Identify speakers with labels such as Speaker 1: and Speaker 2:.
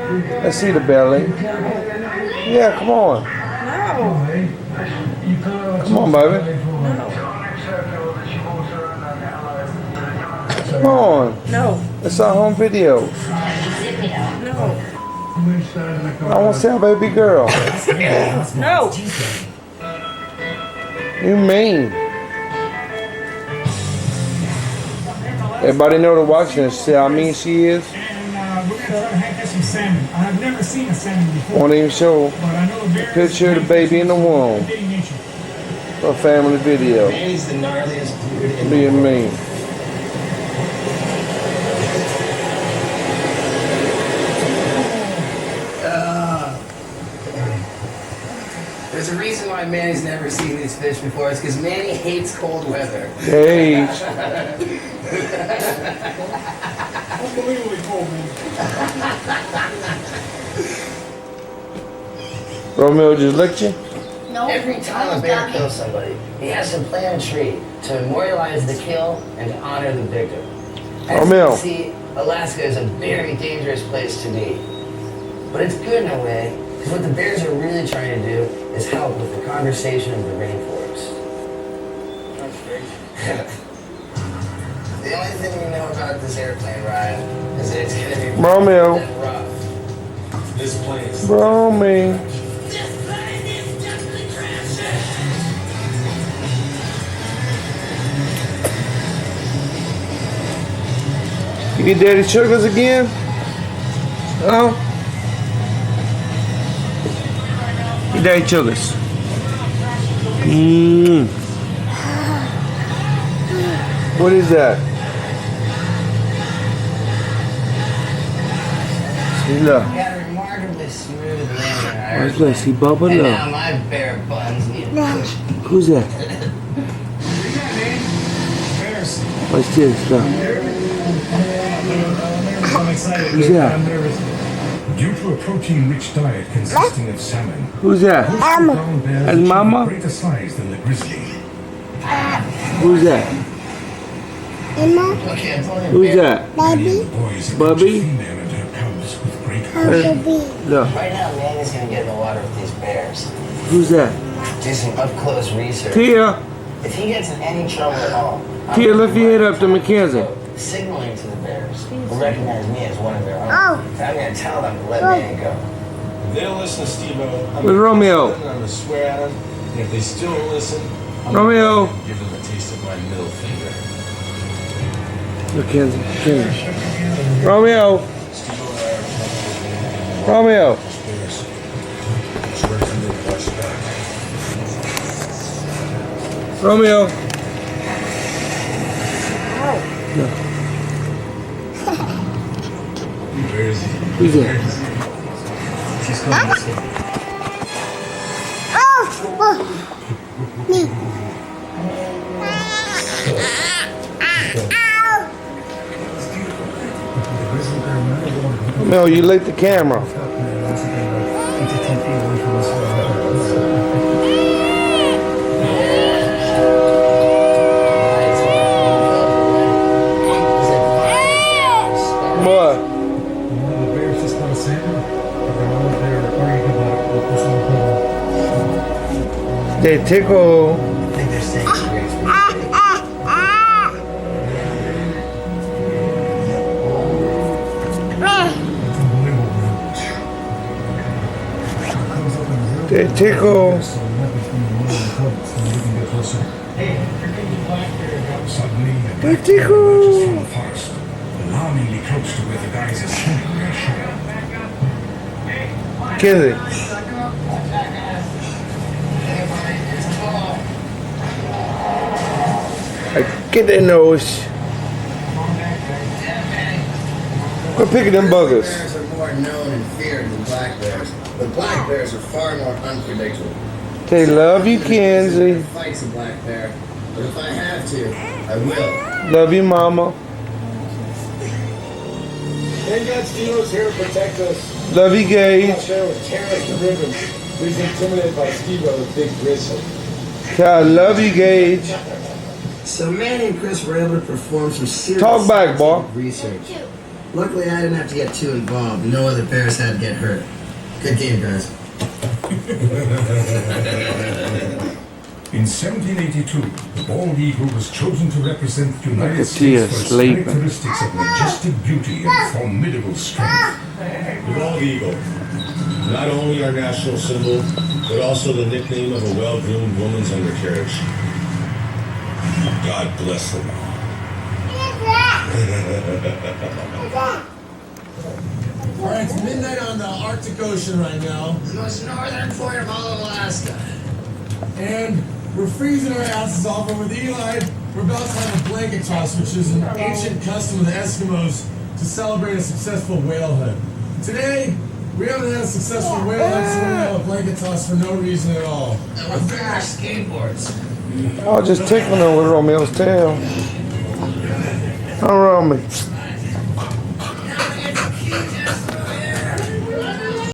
Speaker 1: Let's see the belly. Yeah, come on.
Speaker 2: No.
Speaker 1: Come on, baby. Come on.
Speaker 2: No.
Speaker 1: It's our home video.
Speaker 2: No.
Speaker 1: I want to see our baby girl.
Speaker 2: No.
Speaker 1: You mean? Everybody know to watch this. See how mean she is?
Speaker 3: And we're going to try to catch some salmon. I've never seen a salmon before.
Speaker 1: Won't even show
Speaker 3: But I know
Speaker 1: a picture of the baby in the womb. For a family video.
Speaker 4: Manny's the gnarliest dude in the
Speaker 1: Being
Speaker 4: world.
Speaker 1: mean.
Speaker 4: There's a reason why Manny's never seen these fish before. It's because Manny hates cold weather.
Speaker 1: Hey.
Speaker 3: Unbelievably cold, man.
Speaker 1: Romeo just licked you?
Speaker 5: No.
Speaker 4: Every time a bear kills somebody, he has to plant a tree to memorialize the kill and to honor the victim. As you can see, Alaska is a very dangerous place to be. But it's good in a way, because what the bears are really trying to do is help with the conservation of the rainforest.
Speaker 3: That's great.
Speaker 4: The only thing we know about this airplane ride is that it's going to be
Speaker 1: Romeo.
Speaker 4: rough.
Speaker 6: This place.
Speaker 1: Romeo. You get daddy sugars again? Oh? Get daddy sugars. Mmm. What is that? See, look.
Speaker 4: Got a remarkably smooth landing.
Speaker 1: What's this? He bubbled
Speaker 4: And
Speaker 1: up.
Speaker 4: now my bare buns need a push.
Speaker 1: Who's that?
Speaker 3: Bears.
Speaker 1: What's this? Look.
Speaker 3: I'm excited.
Speaker 1: Who's that?
Speaker 3: I'm nervous.
Speaker 7: Due to a protein-rich diet consisting of salmon,
Speaker 1: Who's that?
Speaker 7: brown bears
Speaker 1: And
Speaker 7: achieve
Speaker 1: mama?
Speaker 7: a greater size than the grizzly.
Speaker 1: Who's that?
Speaker 4: Okay, I'm pulling a
Speaker 1: Who's
Speaker 4: bear.
Speaker 1: that?
Speaker 7: Many of the boys approach
Speaker 1: Bubby?
Speaker 7: a female and her cubs with great caution.
Speaker 1: Look.
Speaker 4: Right now, Manny's gonna get in the water with these bears.
Speaker 1: Who's that?
Speaker 4: Do some up-close research.
Speaker 1: Tia.
Speaker 4: If he gets in any trouble at all, I'm
Speaker 1: Tia,
Speaker 4: gonna
Speaker 1: lift your head up to Mackenzie.
Speaker 4: signaling to the bears will recognize me as one of their own. And I'm gonna tell them to let Manny go.
Speaker 6: If they don't listen to Steve-O, I'm
Speaker 1: With Romeo.
Speaker 6: gonna swear at them. And if they still don't listen, I'm
Speaker 1: Romeo.
Speaker 6: gonna give them a taste of my middle finger.
Speaker 1: Mackenzie. Mackenzie. Romeo.
Speaker 6: Steve-O and I are
Speaker 1: Romeo.
Speaker 6: bears. So recommend watch back.
Speaker 1: Romeo. No.
Speaker 6: Where is he?
Speaker 1: Who's that?
Speaker 6: She's coming this way.
Speaker 1: Romeo, you lit the camera. What?
Speaker 3: The bears just got a salmon. They're all there arguing about
Speaker 1: They tickle.
Speaker 4: I think they're saying it's great.
Speaker 1: They tickle.
Speaker 7: Suddenly, a
Speaker 1: They
Speaker 7: black bear emerges
Speaker 1: tickle.
Speaker 7: from the forest, alarmingly close to where the guys are shooting their shot.
Speaker 1: Mackenzie. Get that nose. Quit picking them buggers.
Speaker 4: Bears are more known and feared than black bears, but black bears are far more unpredictable.
Speaker 1: They love you, Kenzie.
Speaker 4: Fights a black bear, but if I have to, I will.
Speaker 1: Love you, mama.
Speaker 8: Thank God Steve-O's here to protect us.
Speaker 1: Love you, Gage.
Speaker 8: Out there with terrorists and ribbons. He's intimidated by Steve-O, the big grizzly.
Speaker 1: I love you, Gage.
Speaker 4: So Manny and Chris were able to perform some serious
Speaker 1: Talk back, boy.
Speaker 4: scientific research. Luckily, I didn't have to get too involved. No other bears had to get hurt. Good game, guys.
Speaker 7: In 1782, the bald eagle was chosen to represent the United
Speaker 1: at Tia
Speaker 7: States for its
Speaker 1: sleeping.
Speaker 7: characteristics of majestic beauty and formidable strength.
Speaker 6: The bald eagle, not only our national symbol, but also the nickname of a well-groomed woman's undercarriage. God bless them all.
Speaker 8: Alright, it's midnight on the Arctic Ocean right now,
Speaker 4: The most northern point of all of Alaska.
Speaker 8: and we're freezing our asses off, and with Eli, we're about to have a blanket toss, which is an ancient custom of the Eskimos to celebrate a successful whale hunt. Today, we haven't had a successful whale hunt, so we're gonna have a blanket toss for no reason at all.
Speaker 4: And we're bringing our skateboards.
Speaker 1: I was just tickling her with Romeo's tail. How Romy?